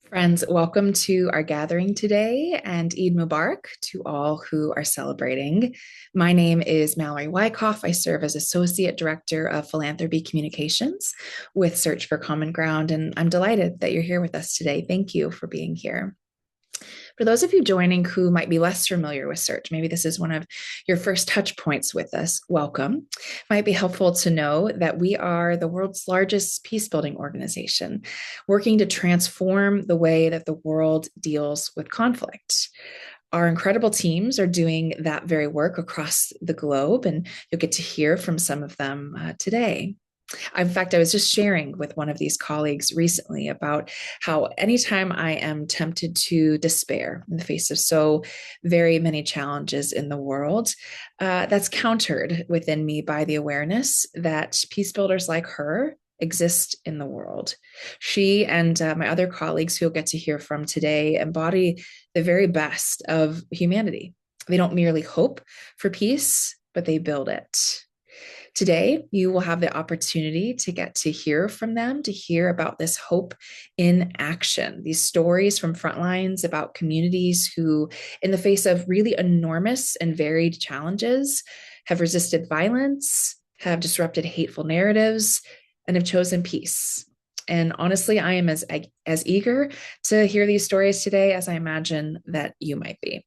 Friends, welcome to our gathering today and Eid Mubarak to all who are celebrating. My name is Mallory Wyckoff. I serve as Associate Director of Philanthropy Communications with Search for Common Ground, and I'm delighted that you're here with us today. Thank you for being here. For those of you joining who might be less familiar with Search, maybe this is one of your first touch points with us, welcome. It might be helpful to know that we are the world's largest peacebuilding organization, working to transform the way that the world deals with conflict. Our incredible teams are doing that very work across the globe, and you'll get to hear from some of them today. In fact, I was just sharing with one of these colleagues recently about how anytime I am tempted to despair in the face of so very many challenges in the world, that's countered within me by the awareness that peace builders like her exist in the world. She and my other colleagues who you'll get to hear from today embody the very best of humanity. They don't merely hope for peace, but they build it. Today, you will have the opportunity to get to hear from them, to hear about this hope in action, these stories from Frontlines about communities who, in the face of really enormous and varied challenges, have resisted violence, have disrupted hateful narratives, and have chosen peace. And honestly, I am as eager to hear these stories today as I imagine that you might be.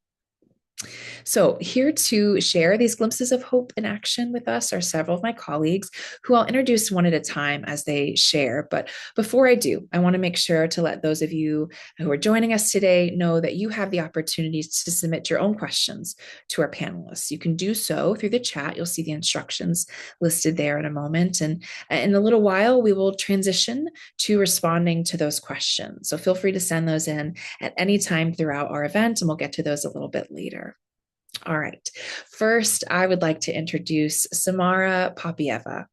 So, here to share these glimpses of hope in action with us are several of my colleagues who I'll introduce one at a time as they share. But before I do, I want to make sure to let those of you who are joining us today know that you have the opportunity to submit your own questions to our panelists. You can do so through the chat. You'll see the instructions listed there in a moment. And in a little while, we will transition to responding to those questions. So, feel free to send those in at any time throughout our event, and we'll get to those a little bit later. All right. First, I would like to introduce Samara Popieva,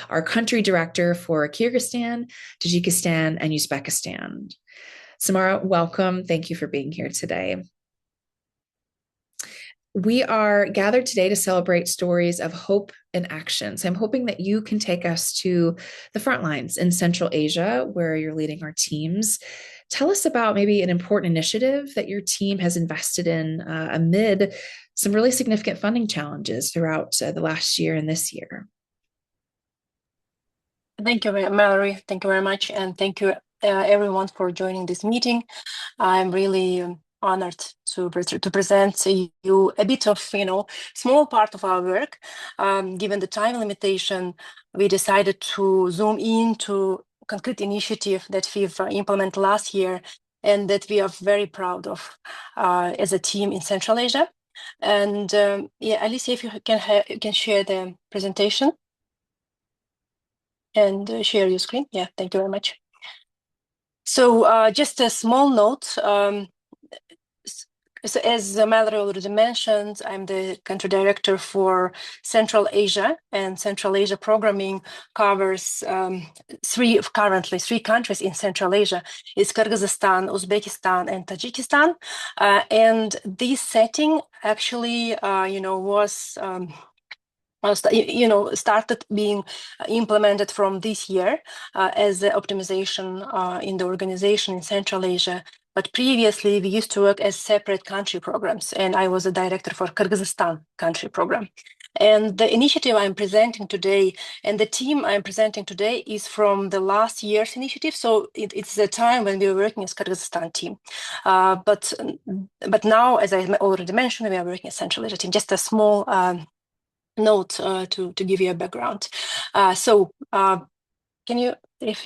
our country director for Kyrgyzstan, Tajikistan, and Uzbekistan. Samara, welcome. Thank you for being here today. We are gathered today to celebrate stories of hope and action. So I'm hoping that you can take us to the front lines in Central Asia, where you're leading our teams. Tell us about maybe an important initiative that your team has invested in amid some really significant funding challenges throughout the last year and this year. Thank you, Mallory. Thank you very much. And thank you, everyone, for joining this meeting. I'm really honored to present you a bit of, small part of our work. Given the time limitation, we decided to zoom in to concrete initiative that we've implemented last year and that we are very proud of as a team in Central Asia. And yeah, Alicia, if you can share the presentation and share your screen. Yeah, thank you very much. So just a small note. So as Mallory already mentioned, I'm the country director for Central Asia, and Central Asia programming covers currently three countries in Central Asia. It's Kyrgyzstan, Uzbekistan, and Tajikistan. And this setting actually, was started being implemented from this year as the optimization in the organization in Central Asia. But previously, we used to work as separate country programs, and I was a director for Kyrgyzstan country program. And the initiative I'm presenting today and the team I'm presenting today is from the last year's initiative. So it's the time when we were working as Kyrgyzstan team. But now, as I already mentioned, we are working as Central Asia team. Just a small note to give you a background. Can you, if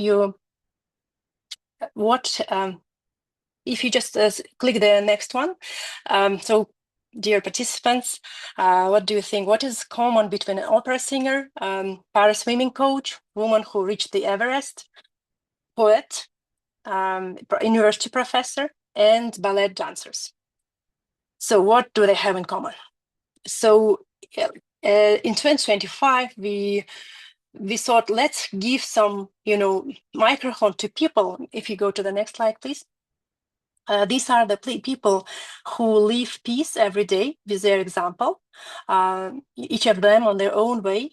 you just click the next one. So dear participants, what do you think? What is common between an opera singer, para swimming coach, woman who reached the Everest, poet, university professor, and ballet dancers? So what do they have in common? So in 2025, we thought, let's give some, microphone to people. If you go to the next slide, please. These are the people who live peace every day with their example, each of them on their own way.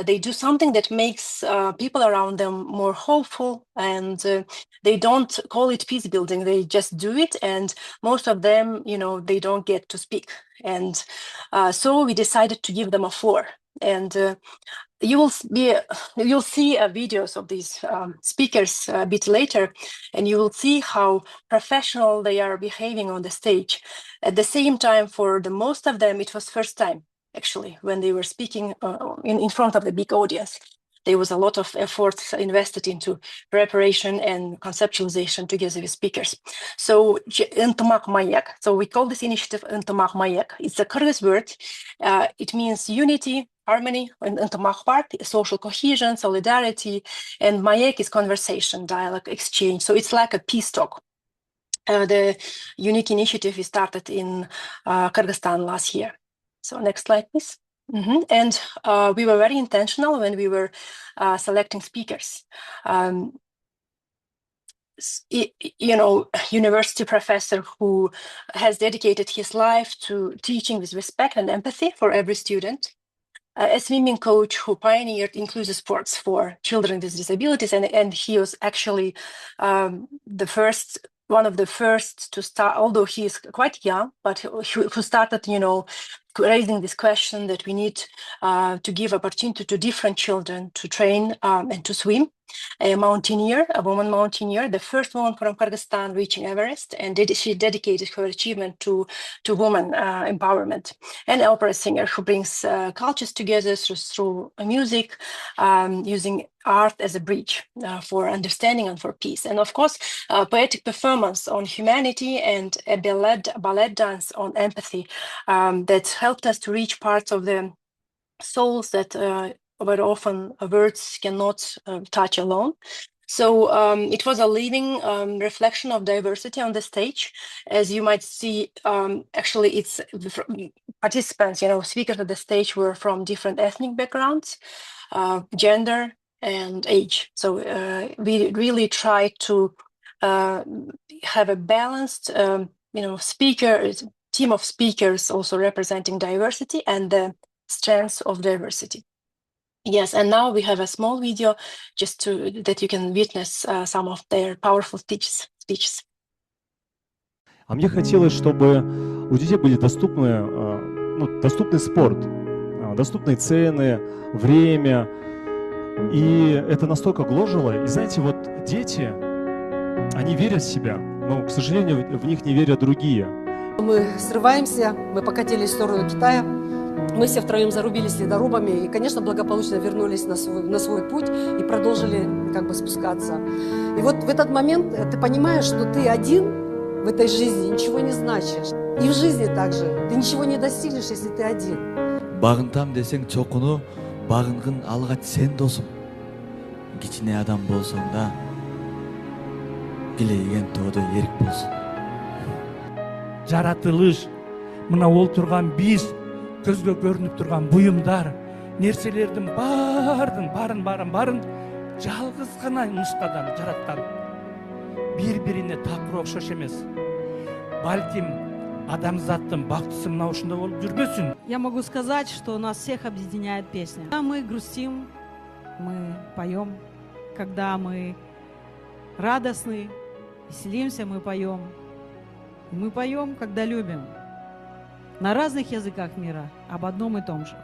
they do something that makes people around them more hopeful, and they don't call it peace building. They just do it, and most of them, they don't get to speak. And so we decided to give them a floor. And you'll see videos of these speakers a bit later, and you will see how professional they are behaving on the stage. At the same time, for the most of them, it was first time, actually, when they were speaking in front of the big audience. There was a lot of effort invested into preparation and conceptualization together with speakers. So, Ынтымақ маяк. So we call this initiative Ынтымақ маяк. It's a Kyrgyz word. It means unity, harmony, and ынтымақ part, social cohesion, solidarity, and маяк is conversation, dialogue, exchange. So it's like a peace talk. The unique initiative is started in Kyrgyzstan last year. So next slide, please. And we were very intentional when we were selecting speakers. University professor who has dedicated his life to teaching with respect and empathy for every student. A swimming coach who pioneered inclusive sports for children with disabilities, and he was actually one of the first to start, although he is quite young, but who started, raising this question that we need to give opportunity to different children to train and to swim. A woman mountaineer, the first woman from Kyrgyzstan reaching Everest, and she dedicated her achievement to women empowerment. An opera singer who brings cultures together through music, using art as a bridge for understanding and for peace. And of course, poetic performance on humanity and a ballet dance on empathy that helped us to reach parts of the souls that very often words cannot touch alone. So it was a living reflection of diversity on the stage. As you might see, actually, it's participants, speakers at the stage were from different ethnic backgrounds, gender, and age. So we really try to have a balanced, team of speakers also representing diversity and the strengths of diversity. Yes, and now we have a small video just that you can witness some of their powerful speeches. А мне хотелось, чтобы у детей были доступный спорт, доступные цены, время. И это настолько гложило. И знаете, вот дети, они верят в себя, но, к сожалению, в них не верят другие. Мы срываемся, мы покатились в сторону Китая. Мы все втроем зарубились ледорубами и, конечно, благополучно вернулись на свой путь и продолжили спускаться. И вот в этот момент ты понимаешь, что ты один в этой жизни ничего не значишь. И в жизни также. Ты ничего не достигнешь, если ты один. Багынтам десең чокуну, багынгын алгач сен досум. Кичине адам болсоң да, илейген тоодо эрик болсун. Жаратылыш, мына ол турган биз, көзгө көрүнүп турган буюмдар, нерселердин барын жалгыз гана нускадан жараткан. Бири-бирине такыр окшош эмес. Балким адамзаттын бактысы мына ушунда болуп жүрбөсүн. Я могу сказать, что нас всех объединяет песня. Когда мы грустим, мы поем. Когда мы радостны, веселимся, мы поем. И мы поем, когда любим. На разных языках мира, об одном и том же.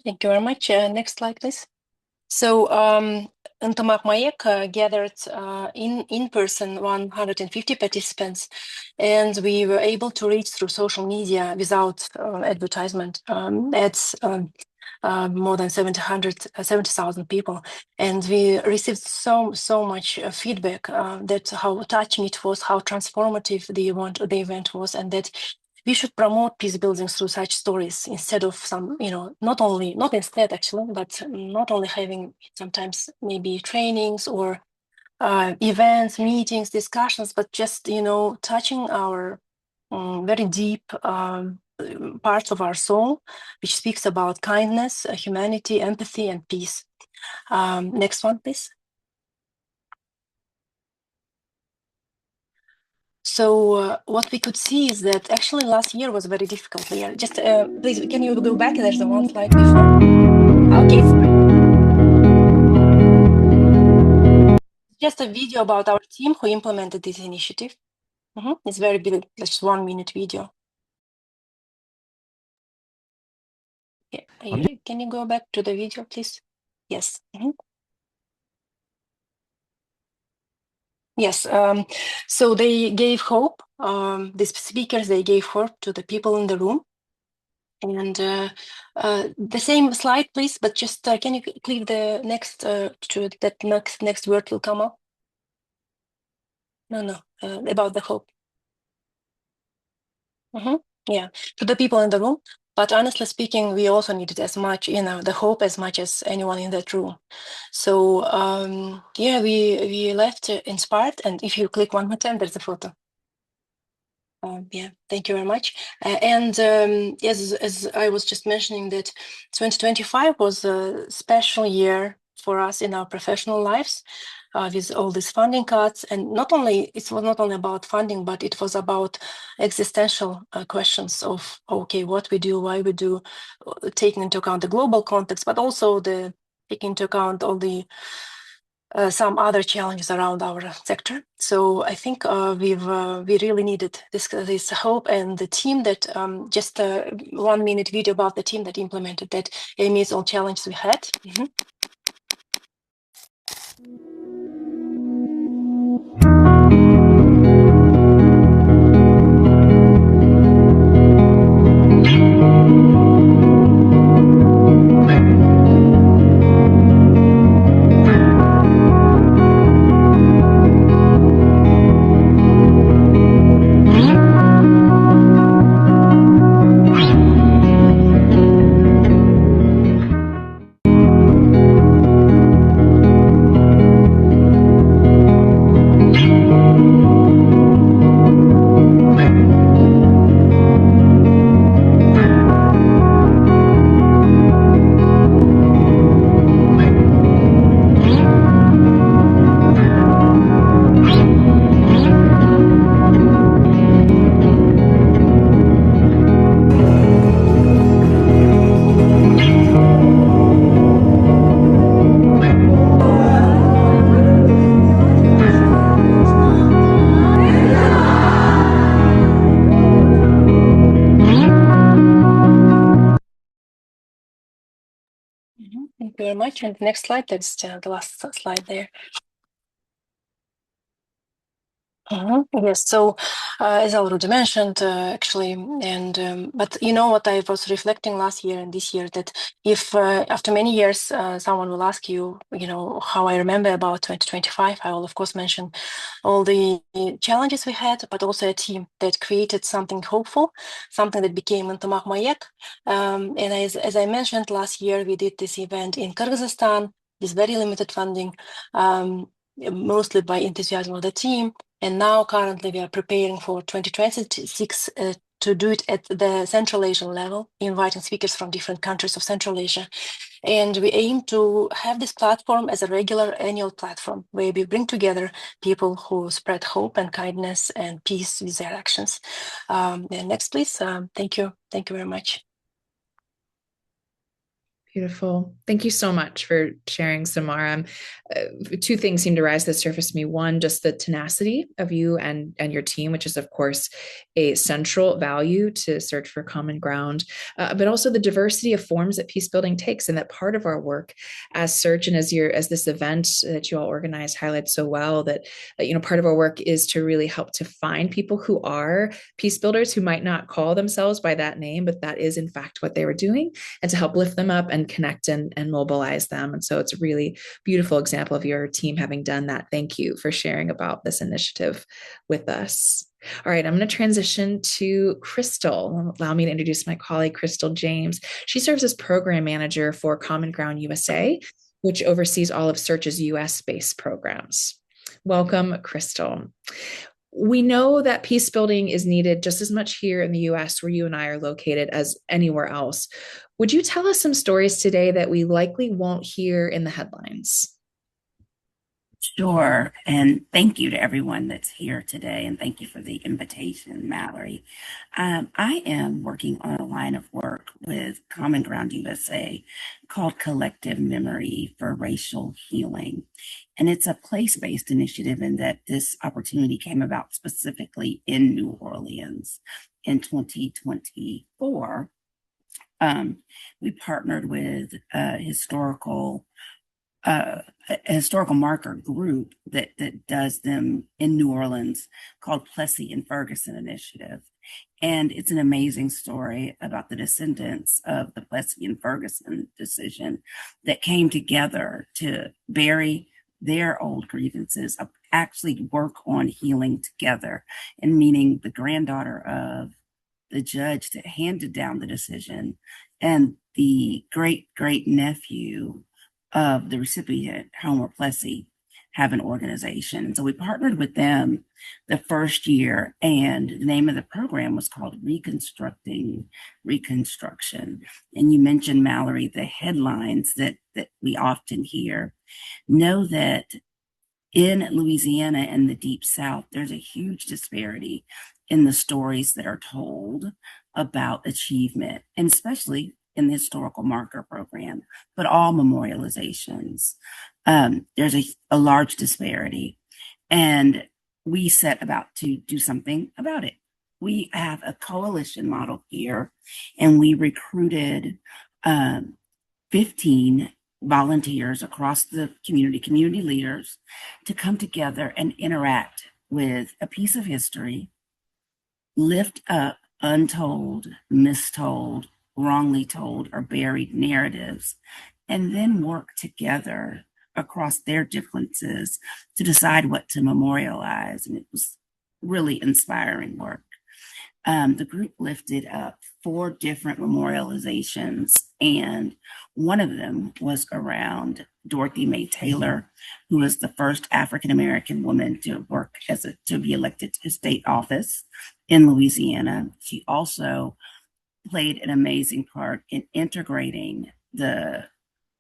Thank you very much. Next slide, please. So Ынтымақ маяк gathered in person 150 participants, and we were able to reach through social media without advertisement ads more than 70,000 people. And we received so much feedback that how touching it was, how transformative the event was, and that we should promote peace building through such stories instead of some, not instead actually, but not only having sometimes maybe trainings or events, meetings, discussions, but just, touching our very deep parts of our soul, which speaks about kindness, humanity, empathy, and peace. Next one, please. So what we could see is that actually last year was a very difficult year. Just please, can you go back? There's the one slide before. Okay. Just a video about our team who implemented this initiative. It's very big, just 1 minute video. Yeah. Can you go back to the video, please? Yes. Yes. So they gave hope. These speakers, they gave hope to the people in the room. And the same slide, please. But just can you click the next to that next word will come up? No. About the hope. Yeah, to the people in the room. But honestly speaking, we also needed as much, the hope as much as anyone in that room. So yeah, we left inspired. And if you click one more time, there's a photo. Yeah, thank you very much. And as I was just mentioning, that 2025 was a special year for us in our professional lives. With all these funding cuts, and it was not only about funding, but it was about existential questions of, okay, what we do, why we do, taking into account the global context, but also taking into account all the some other challenges around our sector. So I think we really needed this hope, and the team that just a 1 minute video about the team that implemented that amidst all challenges we had. Thank you very much. And the next slide, that's the last slide there. Yes, so as I already mentioned, actually, and but what I was reflecting last year and this year, that if after many years someone will ask you, how I remember about 2025, I will of course mention all the challenges we had, but also a team that created something hopeful, something that became Intamah Mayak. And as I mentioned, last year we did this event in Kyrgyzstan, this very limited funding, mostly by enthusiasm of the team. And now currently we are preparing for 2026 to do it at the Central Asian level, inviting speakers from different countries of Central Asia. And we aim to have this platform as a regular annual platform where we bring together people who spread hope and kindness and peace with their actions. Next, please. Thank you. Thank you very much. Beautiful. Thank you so much for sharing, Samara. Two things seem to rise to the surface to me. One, just the tenacity of you and your team, which is, of course, a central value to search for common ground, but also the diversity of forms that peace building takes, and that part of our work as Search and as this event that you all organized highlights so well, that part of our work is to really help to find people who are peace builders, who might not call themselves by that name, but that is in fact what they were doing, and to help lift them up and and connect and mobilize them. And so it's a really beautiful example of your team having done that. Thank you for sharing about this initiative with us. All right, I'm going to transition to Crystal. Allow me to introduce my colleague, Crystal James. She serves as program manager for Common Ground USA, which oversees all of Search's US-based programs. Welcome, Crystal. We know that peace building is needed just as much here in the US, where you and I are located, as anywhere else. Would you tell us some stories today that we likely won't hear in the headlines? Sure. And thank you to everyone that's here today. And thank you for the invitation, Mallory. I am working on a line of work with Common Ground USA called Collective Memory for Racial Healing. And it's a place-based initiative in that this opportunity came about specifically in New Orleans in 2024. We partnered with a historical marker group that does them in New Orleans called Plessy and Ferguson Initiative. And it's an amazing story about the descendants of the Plessy and Ferguson decision that came together to bury their old grievances, actually work on healing together, and meaning the granddaughter of the judge that handed down the decision and the great nephew of the recipient, Homer Plessy, have an organization. And so we partnered with them the first year, and the name of the program was called Reconstructing Reconstruction. And you mentioned, Mallory, the headlines that we often hear. Know that in Louisiana and the Deep South, there's a huge disparity in the stories that are told about achievement, and especially in the historical marker program, but all memorializations. There's a large disparity, and we set about to do something about it. We have a coalition model here, and we recruited 15 volunteers across the community leaders, to come together and interact with a piece of history, lift up untold, mistold, wrongly told, or buried narratives, and then work together across their differences to decide what to memorialize. And it was really inspiring work. The group lifted up 4 different memorializations, and one of them was around Dorothy Mae Taylor, who was the first African-American woman to work to be elected to state office in Louisiana. She also played an amazing part in integrating the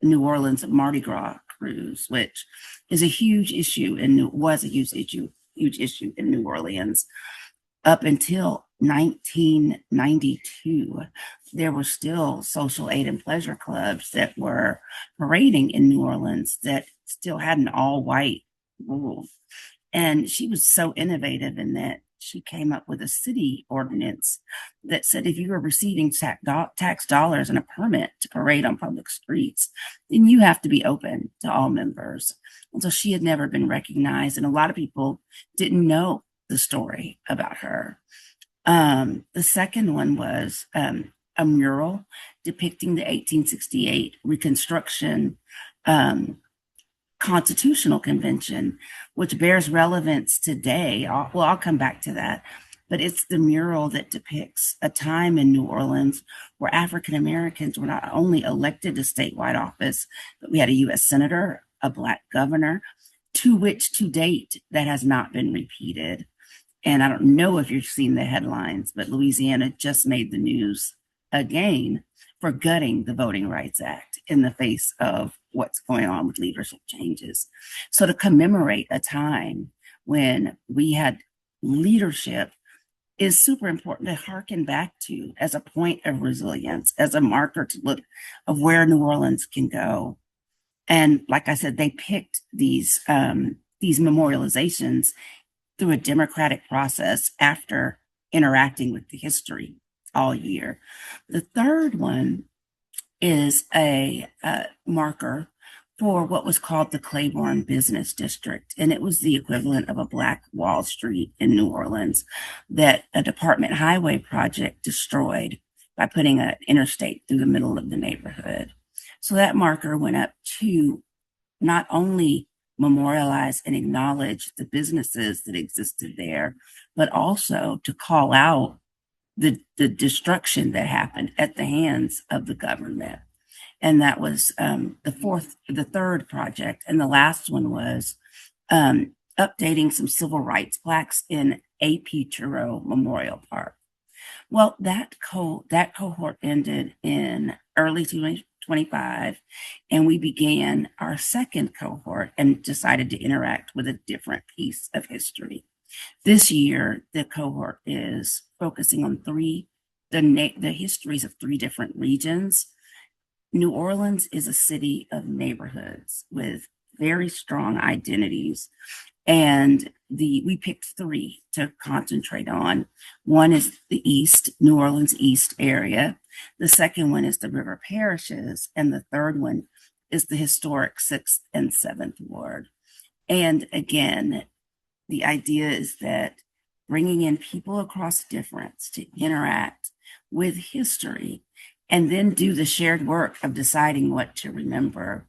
New Orleans Mardi Gras cruise, which is a huge issue was a huge issue in New Orleans. Up until 1992, there were still social aid and pleasure clubs that were parading in New Orleans that still had an all-white rule. And she was so innovative in that she came up with a city ordinance that said if you were receiving tax dollars and a permit to parade on public streets, then you have to be open to all members. And so she had never been recognized, and a lot of people didn't know the story about her. The second one was a mural depicting the 1868 Reconstruction Constitutional Convention, which bears relevance today. I'll come back to that. But it's the mural that depicts a time in New Orleans where African Americans were not only elected to statewide office, but we had a U.S. senator, a Black governor, to which to date that has not been repeated. And I don't know if you've seen the headlines, but Louisiana just made the news again for gutting the Voting Rights Act in the face of what's going on with leadership changes. So to commemorate a time when we had leadership is super important to harken back to as a point of resilience, as a marker to look of where New Orleans can go. And like I said, they picked these memorializations through a democratic process after interacting with the history all year. The third one is a marker for what was called the Claiborne Business District. And it was the equivalent of a Black Wall Street in New Orleans that a department highway project destroyed by putting an interstate through the middle of the neighborhood. So that marker went up to not only memorialize and acknowledge the businesses that existed there, but also to call out the destruction that happened at the hands of the government. And that was the third project. And the last one was updating some civil rights plaques in A.P. Turow Memorial Park. Well, that cohort ended in early 2025, and we began our second cohort and decided to interact with a different piece of history. This year, the cohort is focusing on the histories of three different regions. New Orleans is a city of neighborhoods with very strong identities. And we picked three to concentrate on. One is the East, New Orleans East area. The second one is the river parishes. And the third one is the historic 6th and 7th Ward. And again, the idea is that bringing in people across difference to interact with history and then do the shared work of deciding what to remember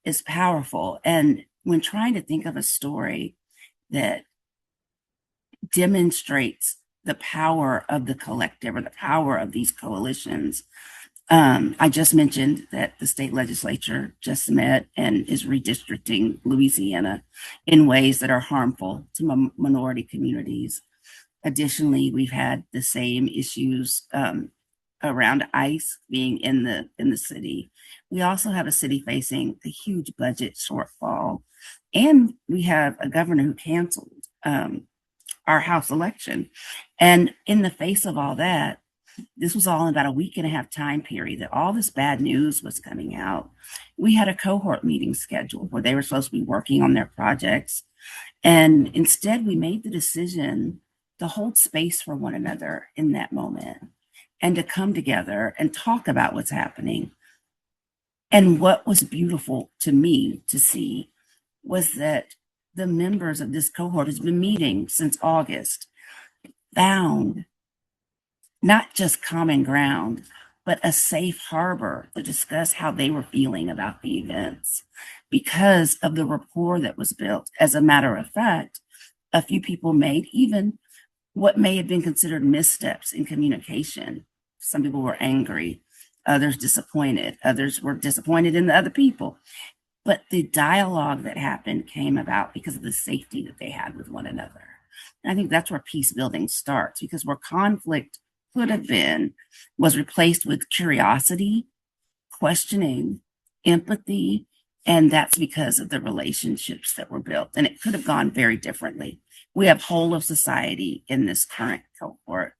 is powerful. And when trying to think of a story that demonstrates the power of the collective or the power of these coalitions, I just mentioned that the state legislature just met and is redistricting Louisiana in ways that are harmful to minority communities. Additionally, we've had the same issues around ICE being in the city. We also have a city facing a huge budget shortfall, and we have a governor who canceled our House election. And in the face of all that, this was all in about a week and a half time period that all this bad news was coming out. We had a cohort meeting scheduled where they were supposed to be working on their projects. And instead, we made the decision to hold space for one another in that moment and to come together and talk about what's happening. And what was beautiful to me to see was that the members of this cohort has been meeting since August, found not just common ground, but a safe harbor to discuss how they were feeling about the events because of the rapport that was built. As a matter of fact, a few people made even what may have been considered missteps in communication. Some people were angry, others disappointed, others were disappointed in the other people. But the dialogue that happened came about because of the safety that they had with one another. And I think that's where peace building starts, because where conflict could have been was replaced with curiosity, questioning, empathy, and that's because of the relationships that were built. And it could have gone very differently. We have whole of society in this current cohort,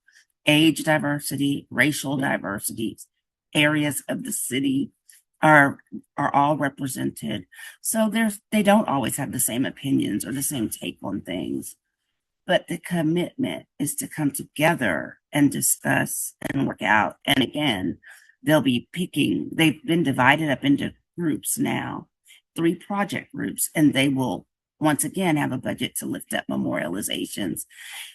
age diversity, racial diversity, areas of the city are all represented. So they don't always have the same opinions or the same take on things. But the commitment is to come together and discuss and work out. And again, they'll be picking, they've been divided up into groups now, 3 project groups, and they will once again have a budget to lift up memorializations.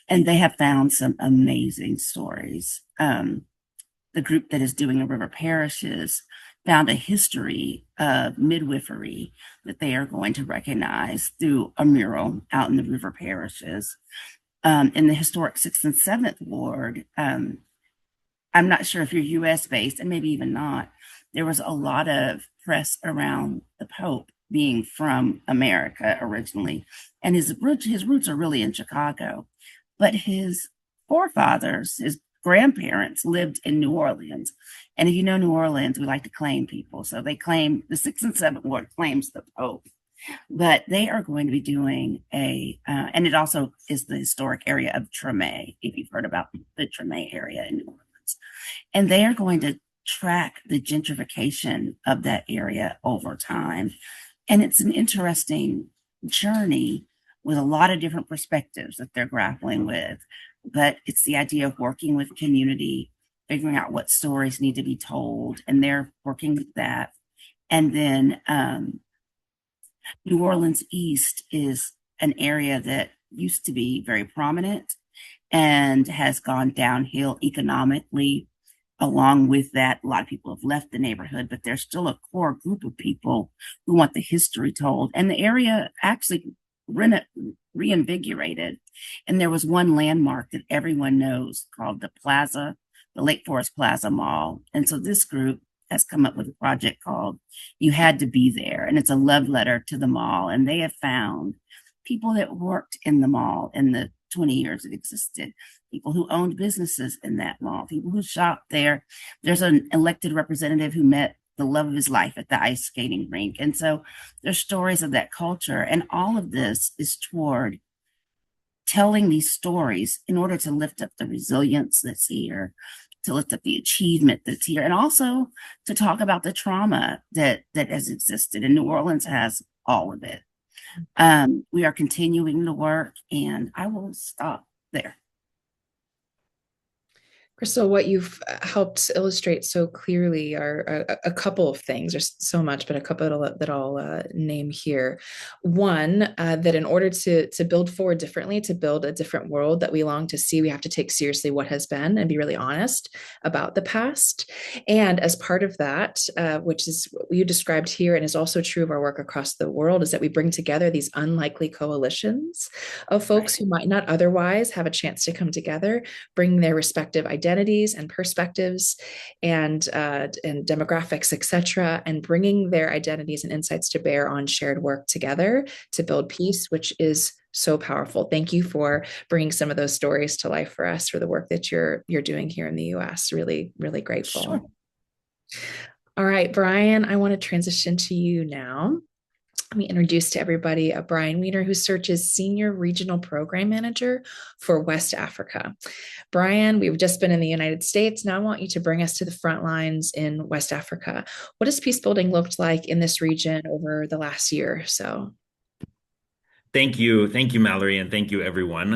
And they have found some amazing stories. The group that is doing the river parishes found a history of midwifery that they are going to recognize through a mural out in the river parishes. In the historic 6th and 7th Ward, I'm not sure if you're US based, and maybe even not, there was a lot of press around the Pope being from America originally. And his roots are really in Chicago. But his forefathers, his grandparents lived in New Orleans. And if you know New Orleans, we like to claim people. So they claim the 6th and 7th Ward claims the Pope. But they are going to be doing and it also is the historic area of Treme, if you've heard about the Treme area in New Orleans. And they are going to track the gentrification of that area over time. And it's an interesting journey with a lot of different perspectives that they're grappling with. But it's the idea of working with community, figuring out what stories need to be told, and they're working with that. And then New Orleans East is an area that used to be very prominent and has gone downhill economically along with that, a lot of people have left the neighborhood, but there's still a core group of people who want the history told. And the area actually reinvigorated. And there was one landmark that everyone knows called the Lake Forest Plaza Mall. And so this group has come up with a project called You Had to Be There. And it's a love letter to the mall. And they have found people that worked in the mall in the 20 years it existed, people who owned businesses in that mall, people who shopped there. There's an elected representative who met the love of his life at the ice skating rink. And so there's stories of that culture. And all of this is toward telling these stories in order to lift up the resilience that's here, to lift up the achievement that's here, and also to talk about the trauma that has existed. And New Orleans has all of it. We are continuing the work, and I will stop there. Crystal, what you've helped illustrate so clearly are a couple of things. There's so much, but a couple that I'll name here. One, that in order to build forward differently, to build a different world that we long to see, we have to take seriously what has been and be really honest about the past. And as part of that, which is what you described here and is also true of our work across the world, is that we bring together these unlikely coalitions of folks who might not otherwise have a chance to come together, bring their respective identities and perspectives and demographics, etc., and bringing their identities and insights to bear on shared work together to build peace, which is so powerful. Thank you for bringing some of those stories to life for us, for the work that you're doing here in the U.S. Really, really grateful. Sure. All right, Brian, I want to transition to you now. Let me introduce to everybody Brian Wiener, who serves as Senior Regional Program Manager for West Africa. Brian, we've just been in the United States. Now I want you to bring us to the front lines in West Africa. What has peace building looked like in this region over the last year or so? Thank you, Mallory, and thank you, everyone.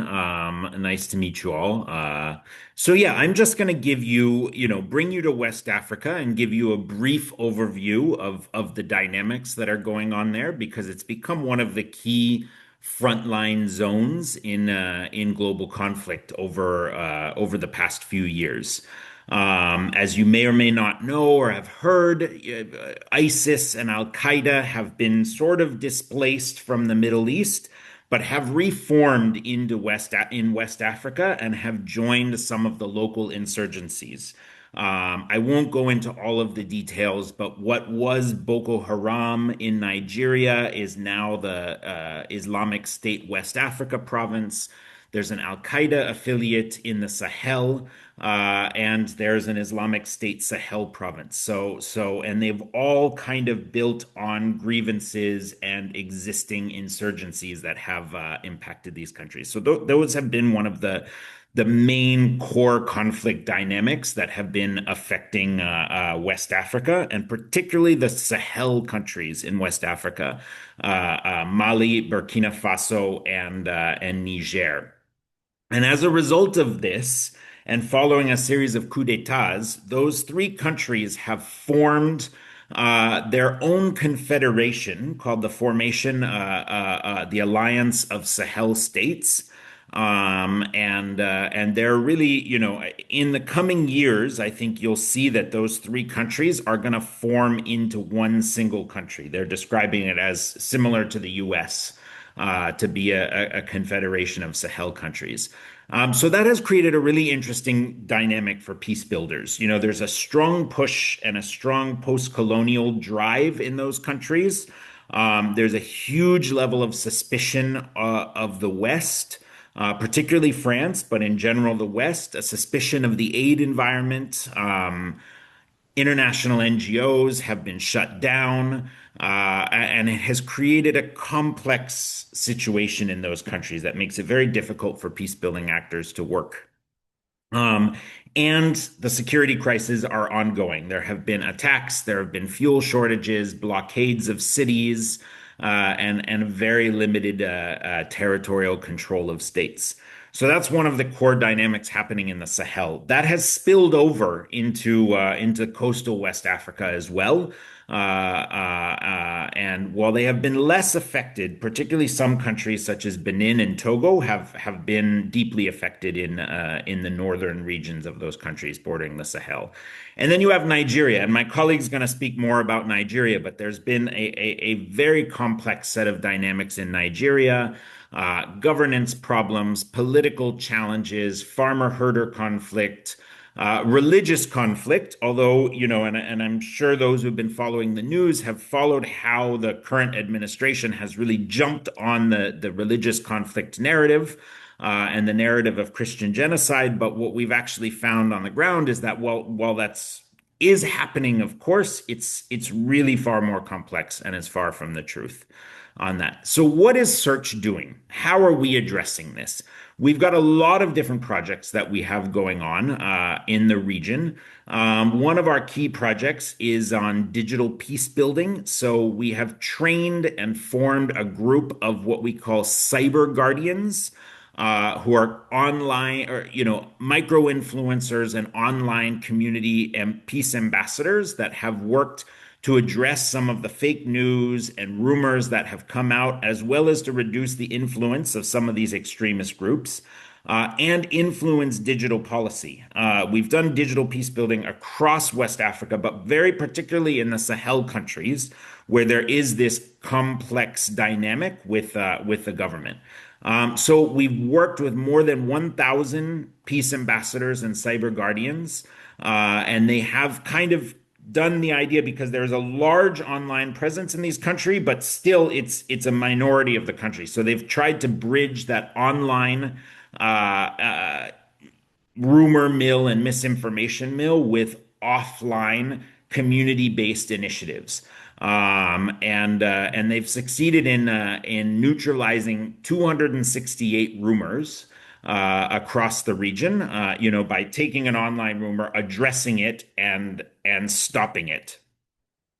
Nice to meet you all. So yeah, I'm just going to give you, bring you to West Africa and give you a brief overview of the dynamics that are going on there, because it's become one of the key frontline zones in global conflict over the past few years. As you may or may not know or have heard, ISIS and Al-Qaeda have been sort of displaced from the Middle East, but have reformed in West Africa and have joined some of the local insurgencies. I won't go into all of the details, but what was Boko Haram in Nigeria is now the Islamic State West Africa province. There's an Al-Qaeda affiliate in the Sahel, and there's an Islamic State Sahel province. And they've all kind of built on grievances and existing insurgencies that have impacted these countries. So those have been one of the main core conflict dynamics that have been affecting West Africa, and particularly the Sahel countries in West Africa, Mali, Burkina Faso, and Niger. And as a result of this, and following a series of coups d'etats, those three countries have formed their own confederation called the the Alliance of Sahel States. And they're really, in the coming years, I think you'll see that those three countries are going to form into one single country. They're describing it as similar to the US, to be a confederation of Sahel countries. So that has created a really interesting dynamic for peace builders. There's a strong push and a strong post-colonial drive in those countries. There's a huge level of suspicion of the West, particularly France, but in general, the West, a suspicion of the aid environment. International NGOs have been shut down, and it has created a complex situation in those countries that makes it very difficult for peace-building actors to work. And the security crises are ongoing. There have been attacks, there have been fuel shortages, blockades of cities, and very limited territorial control of states. So that's one of the core dynamics happening in the Sahel. That has spilled over into coastal West Africa as well. And while they have been less affected, particularly some countries such as Benin and Togo have been deeply affected in the northern regions of those countries bordering the Sahel. And then you have Nigeria, and my colleague's going to speak more about Nigeria, but there's been a very complex set of dynamics in Nigeria. Governance problems, political challenges, farmer-herder conflict, religious conflict, although, and I'm sure those who've been following the news have followed how the current administration has really jumped on the religious conflict narrative and the narrative of Christian genocide. But what we've actually found on the ground is that while that's is happening, of course, it's really far more complex and is far from the truth on that. So what is Search doing? How are we addressing this? We've got a lot of different projects that we have going on in the region. One of our key projects is on digital peace building. So we have trained and formed a group of what we call cyber guardians, who are online or micro influencers and online community and peace ambassadors that have worked to address some of the fake news and rumors that have come out, as well as to reduce the influence of some of these extremist groups and influence digital policy. We've done digital peace building across West Africa, but very particularly in the Sahel countries, where there is this complex dynamic with the government. So we've worked with more than 1,000 peace ambassadors and cyber guardians, and they have kind of done the idea because there's a large online presence in these countries, but still it's a minority of the country. So they've tried to bridge that online rumor mill and misinformation mill with offline community-based initiatives. And they've succeeded in neutralizing 268 rumors across the region, by taking an online rumor, addressing it, and stopping it.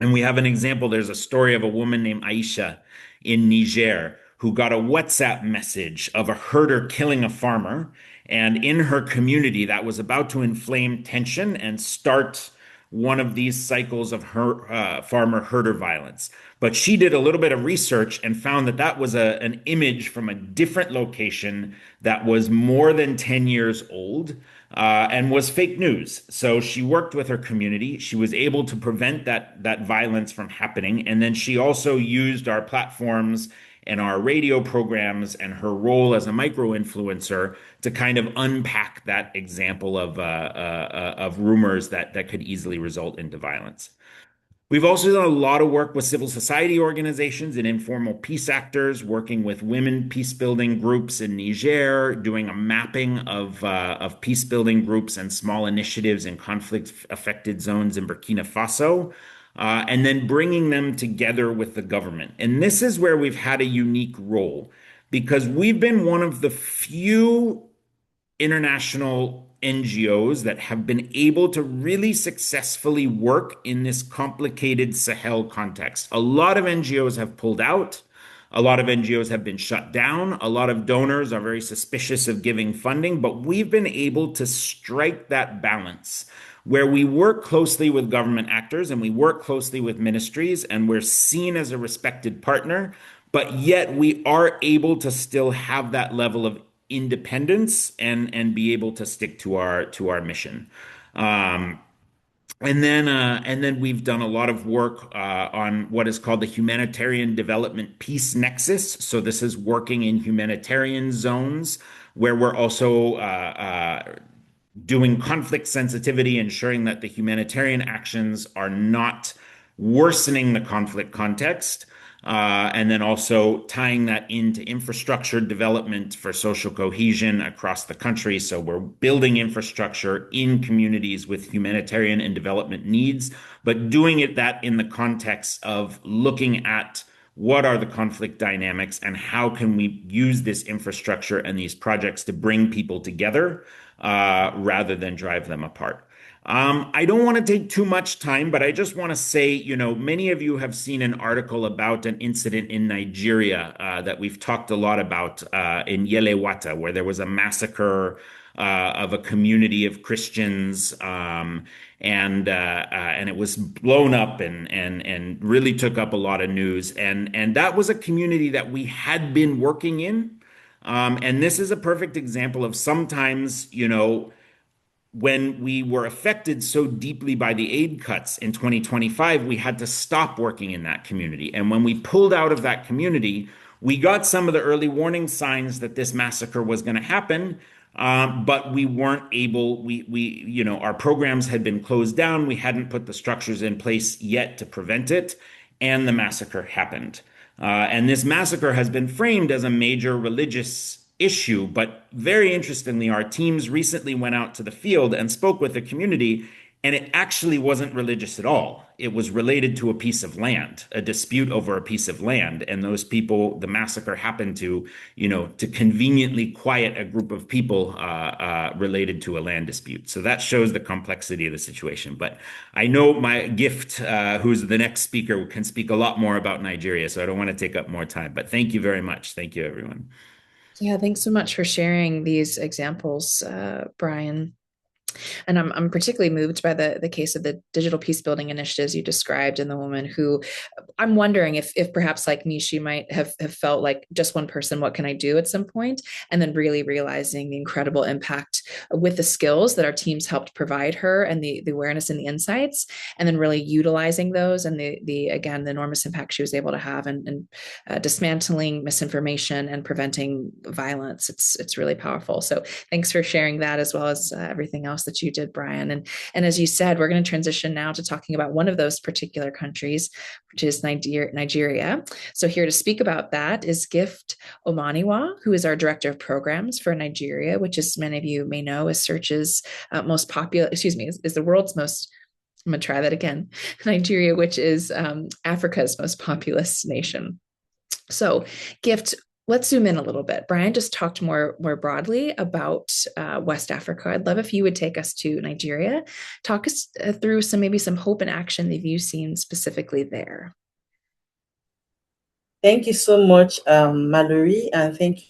And we have an example. There's a story of a woman named Aisha in Niger who got a WhatsApp message of a herder killing a farmer. And in her community, that was about to inflame tension and start one of these cycles of her farmer-herder violence. But she did a little bit of research and found that that was an image from a different location that was more than 10 years old and was fake news. So she worked with her community. She was able to prevent that violence from happening. And then she also used our platforms and our radio programs and her role as a micro-influencer to kind of unpack that example of rumors that could easily result into violence. We've also done a lot of work with civil society organizations and informal peace actors, working with women peace-building groups in Niger, doing a mapping of peace-building groups and small initiatives in conflict-affected zones in Burkina Faso. And then bringing them together with the government. And this is where we've had a unique role, because we've been one of the few international NGOs that have been able to really successfully work in this complicated Sahel context. A lot of NGOs have pulled out. A lot of NGOs have been shut down. A lot of donors are very suspicious of giving funding, but we've been able to strike that balance where we work closely with government actors and we work closely with ministries, and we're seen as a respected partner, but yet we are able to still have that level of independence and be able to stick to our mission. And then we've done a lot of work on what is called the Humanitarian Development Peace Nexus. So this is working in humanitarian zones where we're also doing conflict sensitivity, ensuring that the humanitarian actions are not worsening the conflict context, and then also tying that into infrastructure development for social cohesion across the country. So we're building infrastructure in communities with humanitarian and development needs, but doing that in the context of looking at what are the conflict dynamics, and how can we use this infrastructure and these projects to bring people together rather than drive them apart. I don't want to take too much time, but I just want to say, many of you have seen an article about an incident in Nigeria that we've talked a lot about in Yelewata, where there was a massacre of a community of Christians, and it was blown up and really took up a lot of news. And that was a community that we had been working in. And this is a perfect example of sometimes, when we were affected so deeply by the aid cuts in 2025, we had to stop working in that community. And when we pulled out of that community, we got some of the early warning signs that this massacre was going to happen. But we weren't able, our programs had been closed down. We hadn't put the structures in place yet to prevent it. And the massacre happened. And this massacre has been framed as a major religious issue. But very interestingly, our teams recently went out to the field and spoke with the community, and it actually wasn't religious at all. It was related to a piece of land, a dispute over a piece of land. And those people, the massacre happened to, to conveniently quiet a group of people related to a land dispute. So that shows the complexity of the situation. But I know my Gift, who's the next speaker, can speak a lot more about Nigeria. So I don't want to take up more time. But thank you very much. Thank you, everyone. Yeah, thanks so much for sharing these examples, Brian. And I'm particularly moved by the case of the digital peace building initiatives you described, and the woman who, I'm wondering if perhaps like me, she might have felt like just one person, what can I do at some point? And then really realizing the incredible impact with the skills that our teams helped provide her, and the awareness and the insights, and then really utilizing those, and the again, the enormous impact she was able to have and dismantling misinformation and preventing violence. It's really powerful. So thanks for sharing that, as well as everything else that you did, Brian. And as you said, we're going to transition now to talking about one of those particular countries, which is Nigeria. So here to speak about that is Gift Omaniwa, who is our director of programs for Nigeria, which, as many of you may know, is Search's most popular, is the world's most, I'm going to try that again, Nigeria, which is Africa's most populous nation. So, Gift, let's zoom in a little bit. Brian just talked more broadly about West Africa. I'd love if you would take us to Nigeria. Talk us through maybe some hope and action that you've seen specifically there. Thank you so much, Mallory, and thank you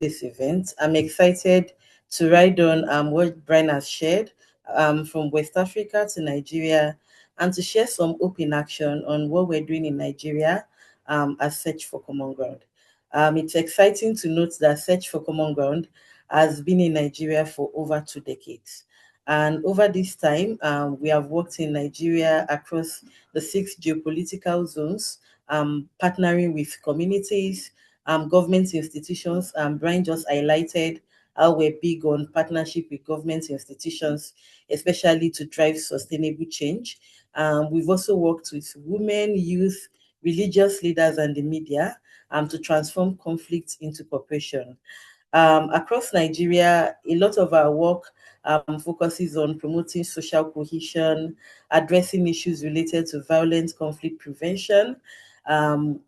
for this event. I'm excited to ride on what Brian has shared from West Africa to Nigeria, and to share some hope in action on what we're doing in Nigeria as Search for Common Ground. It's exciting to note that Search for Common Ground has been in Nigeria for over 2 decades. And over this time, we have worked in Nigeria across the 6 geopolitical zones, partnering with communities, government institutions. Brian just highlighted how we're big on partnership with government institutions, especially to drive sustainable change. We've also worked with women, youth, religious leaders, and the media to transform conflict into cooperation. Across Nigeria, a lot of our work focuses on promoting social cohesion, addressing issues related to violent conflict prevention,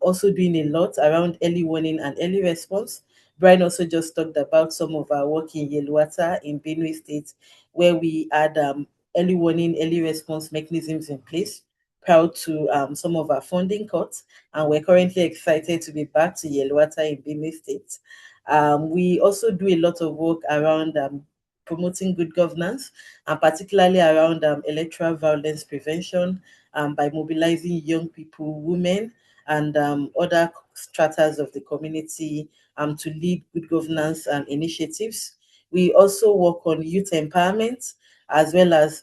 also doing a lot around early warning and early response. Brian also just talked about some of our work in Yelwata in Benue State, where we had early warning, early response mechanisms in place prior to some of our funding cuts. And we're currently excited to be back to Yelwata in Benue State. We also do a lot of work around promoting good governance, and particularly around electoral violence prevention by mobilizing young people, women, and other stratas of the community to lead good governance initiatives. We also work on youth empowerment, as well as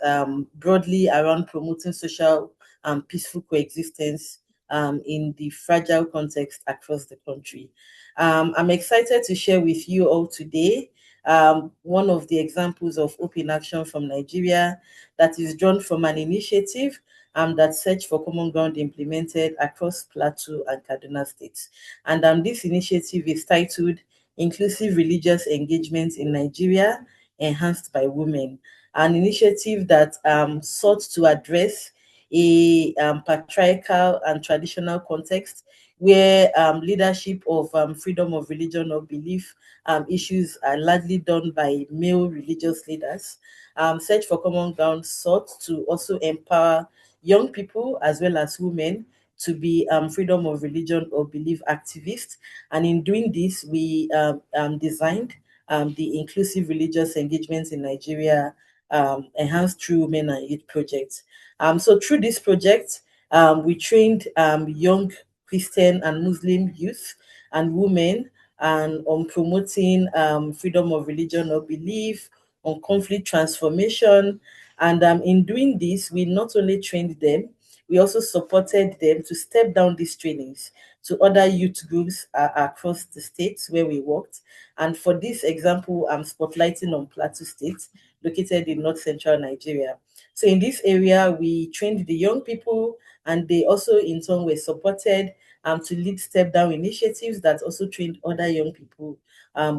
broadly around promoting social and peaceful coexistence in the fragile context across the country. I'm excited to share with you all today one of the examples of open action from Nigeria that is drawn from an initiative that Search for Common Ground implemented across Plateau and Kaduna states. And this initiative is titled Inclusive Religious Engagement in Nigeria, Enhanced by Women, an initiative that sought to address a patriarchal and traditional context where leadership of freedom of religion or belief issues are largely done by male religious leaders. Search for Common Ground sought to also empower young people as well as women to be freedom of religion or belief activists. And in doing this, we designed the inclusive religious engagements in Nigeria, enhanced through women and youth projects. So through this project, we trained young Christian and Muslim youth and women and on promoting freedom of religion or belief, on conflict transformation. And in doing this, we not only trained them, we also supported them to step down these trainings to other youth groups across the states where we worked. And for this example, I'm spotlighting on Plateau State, located in north central Nigeria. So in this area, we trained the young people, and they also in turn were supported to lead step down initiatives that also trained other young people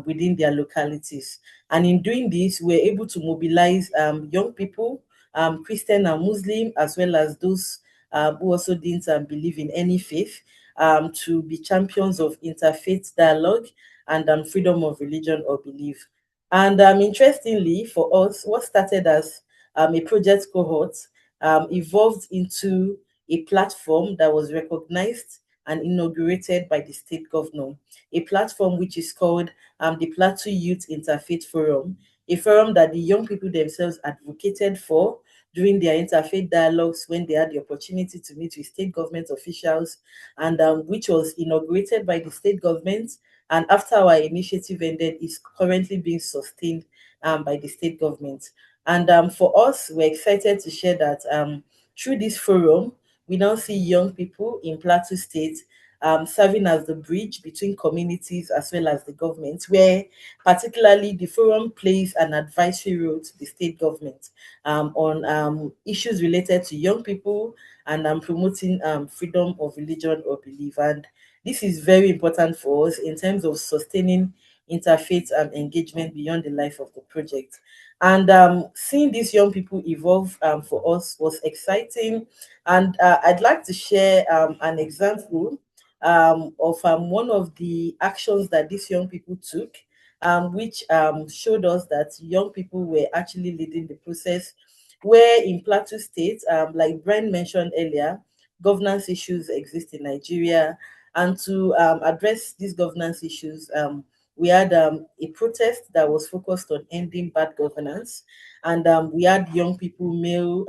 within their localities. And in doing this, we're able to mobilize young people, Christian and Muslim, as well as those who also didn't believe in any faith, to be champions of interfaith dialogue and freedom of religion or belief. And interestingly, for us, what started as a project cohort evolved into a platform that was recognized and inaugurated by the state governor, a platform which is called the Plateau Youth Interfaith Forum, a forum that the young people themselves advocated for during their interfaith dialogues when they had the opportunity to meet with state government officials, and which was inaugurated by the state government. And after our initiative ended, is currently being sustained by the state government. And for us, we're excited to share that through this forum, we now see young people in Plateau State serving as the bridge between communities as well as the government, where particularly the forum plays an advisory role to the state government on issues related to young people and promoting freedom of religion or belief. And this is very important for us in terms of sustaining interfaith engagement beyond the life of the project. And seeing these young people evolve for us was exciting. And I'd like to share an example of one of the actions that these young people took, which showed us that young people were actually leading the process. Where in Plateau State, like Brian mentioned earlier, governance issues exist in Nigeria. And to address these governance issues, we had a protest that was focused on ending bad governance. And we had young people, male,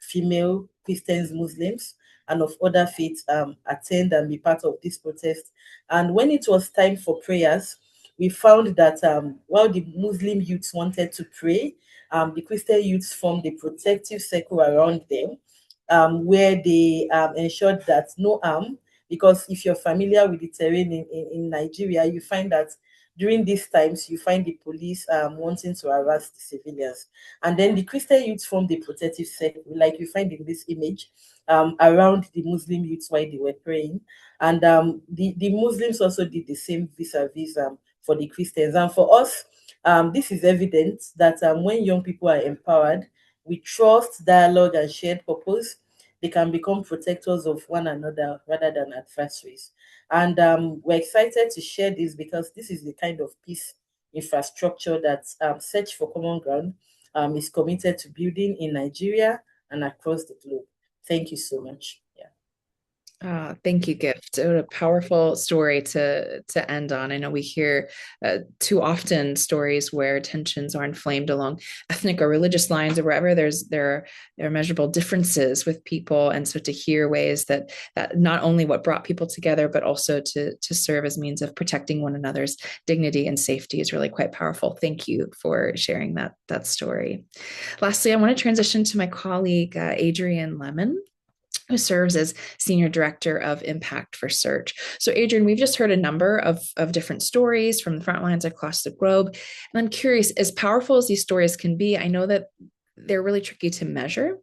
female, Christians, Muslims, and of other faiths attend and be part of this protest. And when it was time for prayers, we found that while the Muslim youths wanted to pray, the Christian youths formed a protective circle around them, where they ensured that no harm, because if you're familiar with the terrain in Nigeria, you find that during these times, you find the police wanting to harass the civilians. And then the Christian youths formed a protective circle, like you find in this image, around the Muslim youths while they were praying. And the Muslims also did the same vis-a-vis for the Christians. And for us, this is evident that when young people are empowered with trust, dialogue, and shared purpose, they can become protectors of one another rather than adversaries. And we're excited to share this because this is the kind of peace infrastructure that Search for Common Ground is committed to building in Nigeria and across the globe. Thank you so much. Thank you, Gift. What a powerful story to end on. I know we hear too often stories where tensions are inflamed along ethnic or religious lines or wherever there are measurable differences with people, and so to hear ways that not only what brought people together, but also to serve as means of protecting one another's dignity and safety is really quite powerful. Thank you for sharing that story. Lastly, I want to transition to my colleague Adrienne Lemon, who serves as Senior Director of Impact for Search. So Adrienne, we've just heard a number of different stories from the front lines across the globe. And I'm curious, as powerful as these stories can be, I know that they're really tricky to measure,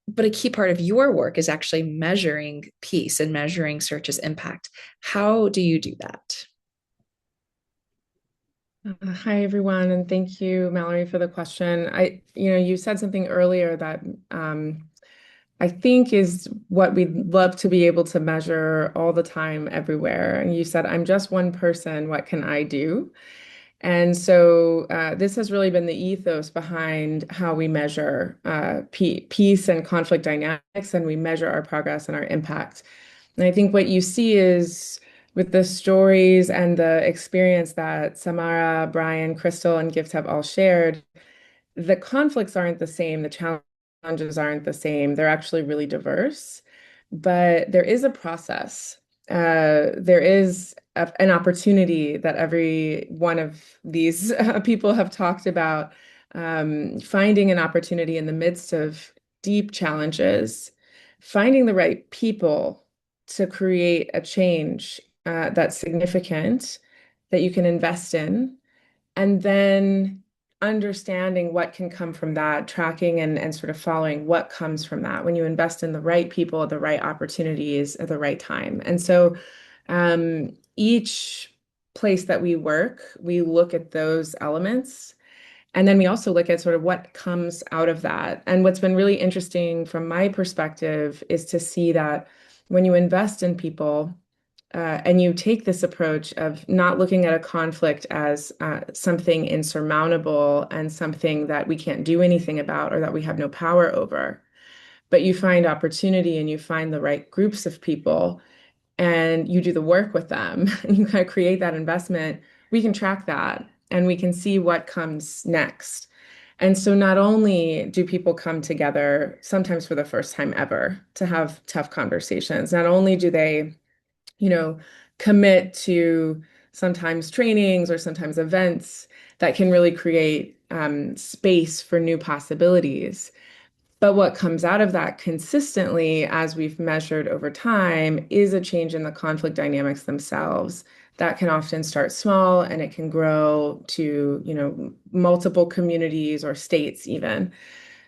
but a key part of your work is actually measuring peace and measuring Search's impact. How do you do that? Hi, everyone, and thank you, Mallory, for the question. You said something earlier that I think is what we'd love to be able to measure all the time, everywhere. And you said, I'm just one person, what can I do? And so this has really been the ethos behind how we measure peace and conflict dynamics, and we measure our progress and our impact. And I think what you see is with the stories and the experience that Samara, Brian, Crystal, and Gift have all shared, the conflicts aren't the same, the challenges aren't the same. They're actually really diverse, but there is a process. There is an opportunity that every one of these people have talked about, finding an opportunity in the midst of deep challenges, finding the right people to create a change that's significant, that you can invest in, and then understanding what can come from that, tracking and sort of following what comes from that when you invest in the right people, the right opportunities at the right time. And so each place that we work, we look at those elements. And then we also look at sort of what comes out of that. And what's been really interesting from my perspective is to see that when you invest in people, and you take this approach of not looking at a conflict as something insurmountable and something that we can't do anything about or that we have no power over, but you find opportunity and you find the right groups of people and you do the work with them and you kind of create that investment, we can track that and we can see what comes next. And so not only do people come together, sometimes for the first time ever, to have tough conversations, not only do they commit to sometimes trainings or sometimes events that can really create space for new possibilities. But what comes out of that consistently, as we've measured over time, is a change in the conflict dynamics themselves. That can often start small and it can grow to, multiple communities or states even.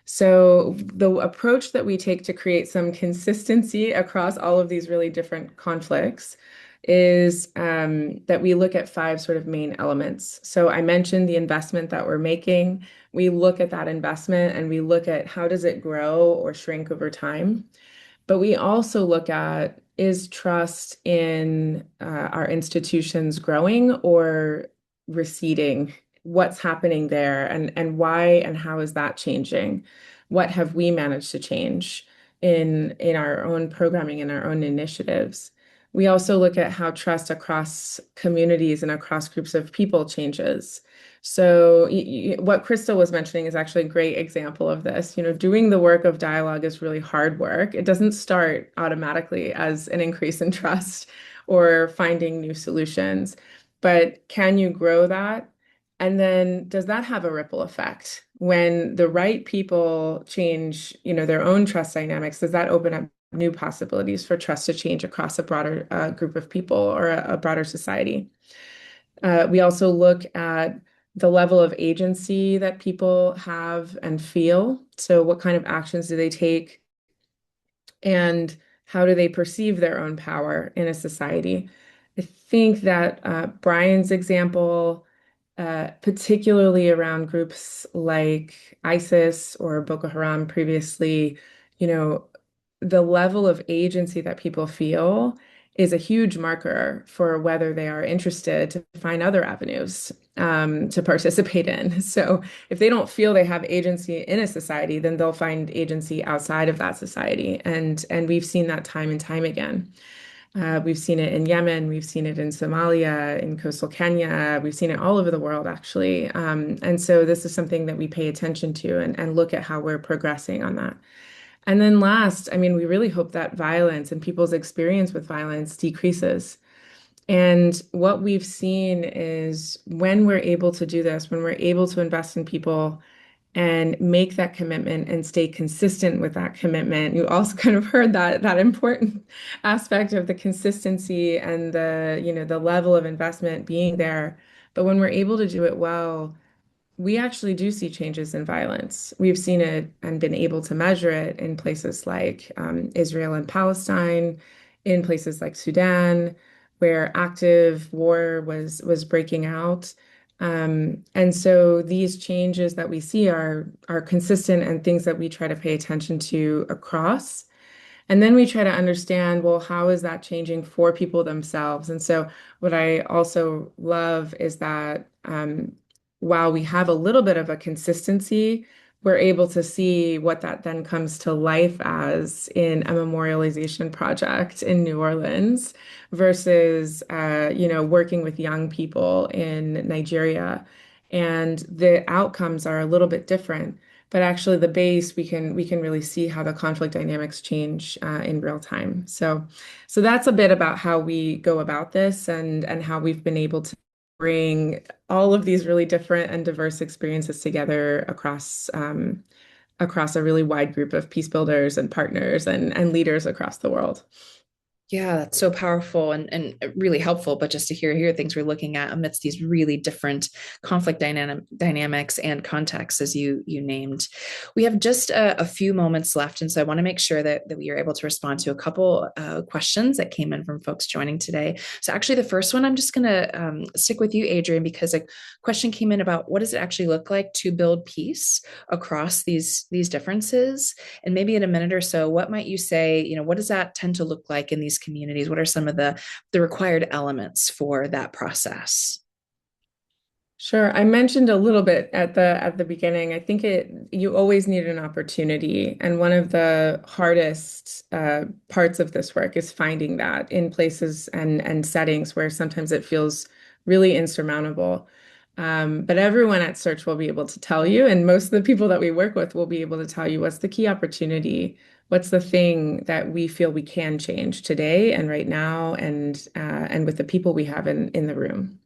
So the approach that we take to create some consistency across all of these really different conflicts is that we look at five sort of main elements. So I mentioned the investment that we're making. We look at that investment and we look at how does it grow or shrink over time. But we also look at, is trust in our institutions growing or receding? What's happening there and why and how is that changing? What have we managed to change in our own programming and our own initiatives? We also look at how trust across communities and across groups of people changes. So what Crystal was mentioning is actually a great example of this. Doing the work of dialogue is really hard work. It doesn't start automatically as an increase in trust or finding new solutions, but can you grow that? And then does that have a ripple effect? When the right people change, their own trust dynamics, does that open up new possibilities for trust to change across a broader group of people or a broader society? We also look at the level of agency that people have and feel. So what kind of actions do they take and how do they perceive their own power in a society? I think that Brian's example, particularly around groups like ISIS or Boko Haram previously, you know, the level of agency that people feel is a huge marker for whether they are interested to find other avenues to participate in. So if they don't feel they have agency in a society, then they'll find agency outside of that society. And we've seen that time and time again. We've seen it in Yemen, we've seen it in Somalia, in coastal Kenya, we've seen it all over the world, actually. And so this is something that we pay attention to and look at how we're progressing on that. And then last, I mean, we really hope that violence and people's experience with violence decreases. And what we've seen is when we're able to do this, when we're able to invest in people and make that commitment and stay consistent with that commitment, you also kind of heard that important aspect of the consistency and the level of investment being there. But when we're able to do it well, we actually do see changes in violence. We've seen it and been able to measure it in places like Israel and Palestine, in places like Sudan, where active war was breaking out. And so these changes that we see are consistent and things that we try to pay attention to across. And then we try to understand, well, how is that changing for people themselves? And so what I also love is that while we have a little bit of a consistency, we're able to see what that then comes to life as in a memorialization project in New Orleans versus, working with young people in Nigeria. And the outcomes are a little bit different. But actually, the base we can really see how the conflict dynamics change in real time. So that's a bit about how we go about this and how we've been able to bring all of these really different and diverse experiences together across a really wide group of peace builders and partners and leaders across the world. Yeah, that's so powerful and really helpful. But just to hear things we're looking at amidst these really different conflict dynamics and contexts, as you named. We have just a few moments left, and so I want to make sure that we are able to respond to a couple questions that came in from folks joining today. So actually, the first one I'm just going to stick with you, Adrian, because a question came in about what does it actually look like to build peace across these differences, and maybe in a minute or so, what might you say? What does that tend to look like in these communities? What are some of the required elements for that process? Sure. I mentioned a little bit at the beginning. I think you always need an opportunity, and one of the hardest parts of this work is finding that in places and settings where sometimes it feels really insurmountable. But everyone at Search will be able to tell you, and most of the people that we work with will be able to tell you what's the key opportunity, what's the thing that we feel we can change today and right now, and with the people we have in the room.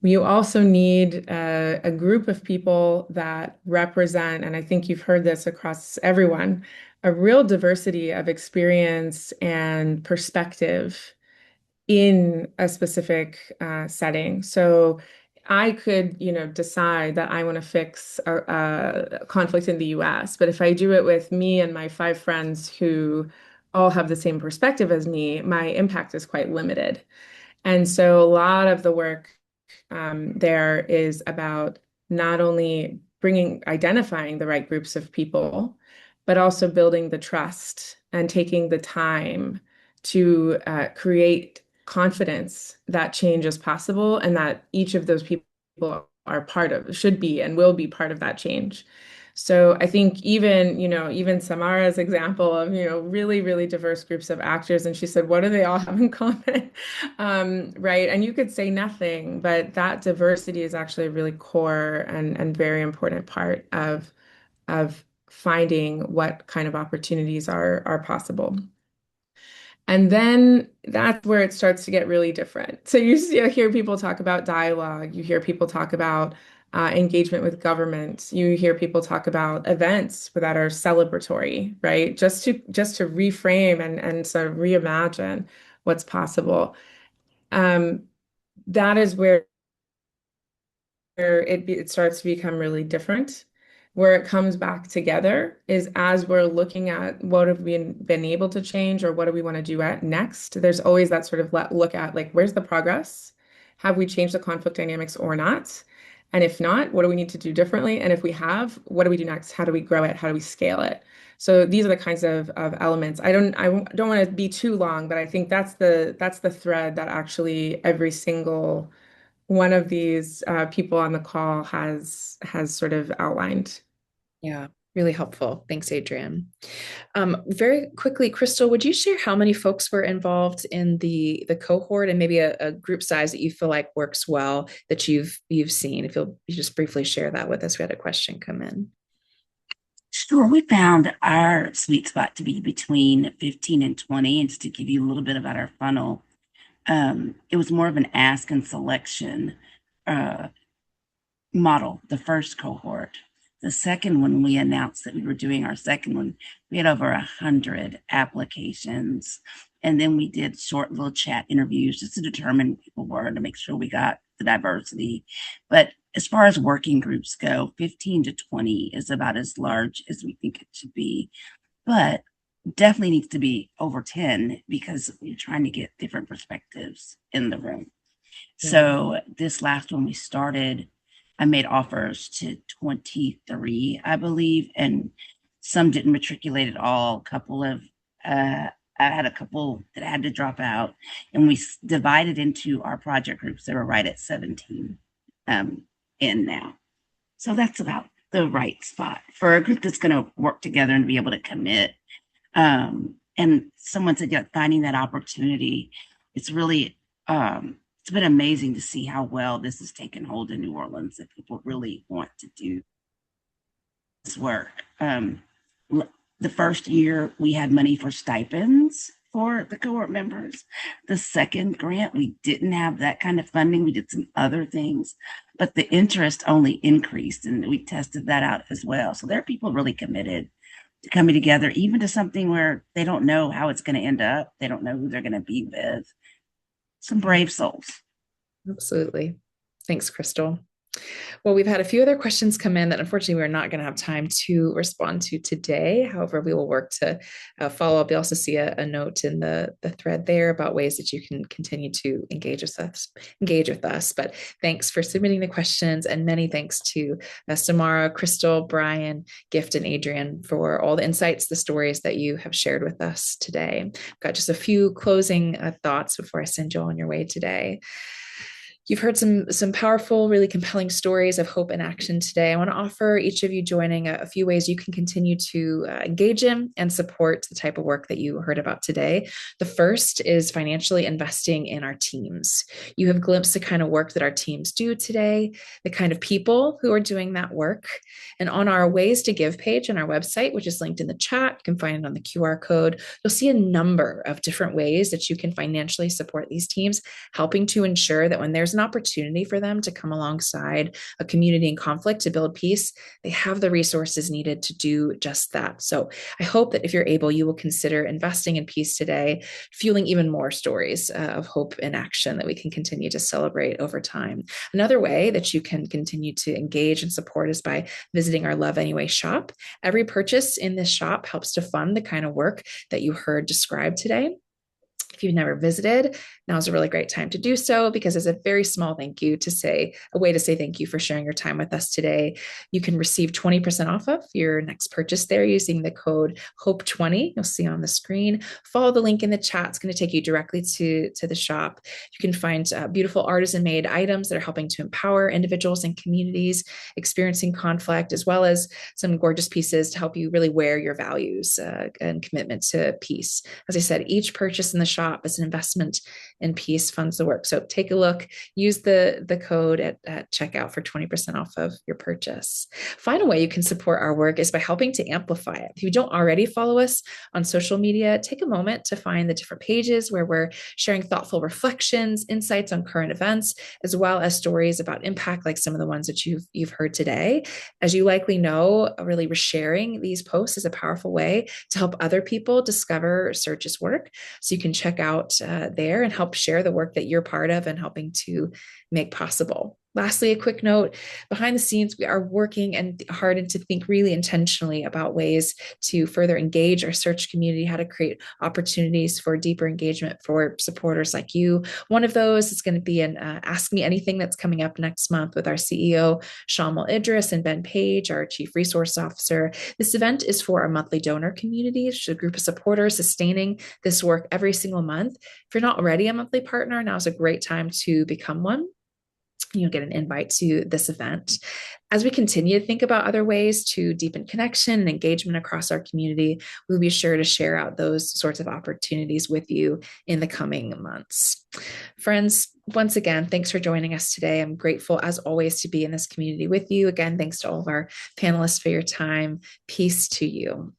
You also need a group of people that represent, and I think you've heard this across everyone, a real diversity of experience and perspective in a specific setting. So I could, decide that I want to fix a conflict in the US, but if I do it with me and my 5 friends who all have the same perspective as me, my impact is quite limited. And so a lot of the work there is about not only identifying the right groups of people, but also building the trust and taking the time to create confidence that change is possible and that each of those people should be and will be part of that change. So I think even Samara's example of, really, really diverse groups of actors, and she said, what do they all have in common? Right. And you could say nothing, but that diversity is actually a really core and very important part of finding what kind of opportunities are possible. And then that's where it starts to get really different. So you hear people talk about dialogue, you hear people talk about engagement with government, you hear people talk about events that are celebratory, right? Just to reframe and sort of reimagine what's possible. That is where it starts to become really different. Where it comes back together is as we're looking at what have we been able to change or what do we want to do next. There's always that sort of look at like, where's the progress? Have we changed the conflict dynamics or not? And if not, what do we need to do differently? And if we have, what do we do next? How do we grow it? How do we scale it? So these are the kinds of elements. I don't want to be too long, but I think that's the thread that actually every single one of these people on the call has sort of outlined. Yeah, really helpful. Thanks, Adrian. Very quickly, Crystal, would you share how many folks were involved in the cohort and maybe a group size that you feel like works well that you've seen? If you just briefly share that with us. We had a question come in. Sure. We found our sweet spot to be between 15 and 20. And just to give you a little bit about our funnel, it was more of an ask and selection model, the first cohort. The second one, we announced that we were doing our second one. We had over 100 applications. And then we did short little chat interviews just to determine who people were and to make sure we got the diversity. But as far as working groups go, 15 to 20 is about as large as we think it should be. But definitely needs to be over 10 because we're trying to get different perspectives in the room. So this last one we started, I made offers to 23, I believe, and some didn't matriculate at all. I had a couple that had to drop out, and we divided into our project groups. They were right at 17 in now. So that's about the right spot for a group that's going to work together and be able to commit. And someone said, yeah, finding that opportunity, it's really, it's been amazing to see how well this has taken hold in New Orleans, that people really want to do this work. The first year we had money for stipends for the cohort members. The second grant, we didn't have that kind of funding. We did some other things, but the interest only increased, and we tested that out as well. So there are people really committed to coming together, even to something where they don't know how it's going to end up. They don't know who they're going to be with. Some brave souls. Absolutely. Thanks, Crystal. Well, we've had a few other questions come in that unfortunately we're not going to have time to respond to today. However, we will work to follow up. You also see a note in the thread there about ways that you can continue to engage with us. But thanks for submitting the questions, and many thanks to Samara, Crystal, Brian, Gift, and Adrian for all the insights, the stories that you have shared with us today. I've got just a few closing thoughts before I send you on your way today. You've heard some powerful, really compelling stories of hope in action today. I want to offer each of you joining a few ways you can continue to engage in and support the type of work that you heard about today. The first is financially investing in our teams. You have glimpsed the kind of work that our teams do today, the kind of people who are doing that work. And on our Ways to Give page on our website, which is linked in the chat, you can find it on the QR code, you'll see a number of different ways that you can financially support these teams, helping to ensure that when there's an opportunity for them to come alongside a community in conflict to build peace, they have the resources needed to do just that. So I hope that if you're able, you will consider investing in peace today, fueling even more stories of hope in action that we can continue to celebrate over time. Another way that you can continue to engage and support is by visiting our Love Anyway shop. Every purchase in this shop helps to fund the kind of work that you heard described today. If you've never visited, now's a really great time to do so, because it's a very small thank you a way to say thank you for sharing your time with us today. You can receive 20% off of your next purchase there using the code HOPE20. You'll see on the screen. Follow the link in the chat. It's going to take you directly to the shop. You can find beautiful artisan-made items that are helping to empower individuals and communities experiencing conflict, as well as some gorgeous pieces to help you really wear your values and commitment to peace. As I said, each purchase in the shop is an investment in peace, funds the work. So take a look, use the code at checkout for 20% off of your purchase. Final way you can support our work is by helping to amplify it. If you don't already follow us on social media, take a moment to find the different pages where we're sharing thoughtful reflections, insights on current events, as well as stories about impact like some of the ones that you've heard today. As you likely know, really resharing these posts is a powerful way to help other people discover Search's work. So you can check out there and help share the work that you're part of and helping to make possible. Lastly, a quick note, behind the scenes, we are working hard and to think really intentionally about ways to further engage our Search community, how to create opportunities for deeper engagement for supporters like you. One of those is going to be an Ask Me Anything that's coming up next month with our CEO, Shamal Idris, and Ben Page, our Chief Resource Officer. This event is for our monthly donor community, which is a group of supporters sustaining this work every single month. If you're not already a monthly partner, now is a great time to become one. You'll get an invite to this event. As we continue to think about other ways to deepen connection and engagement across our community, we'll be sure to share out those sorts of opportunities with you in the coming months. Friends, once again, thanks for joining us today. I'm grateful, as always, to be in this community with you. Again, thanks to all of our panelists for your time. Peace to you.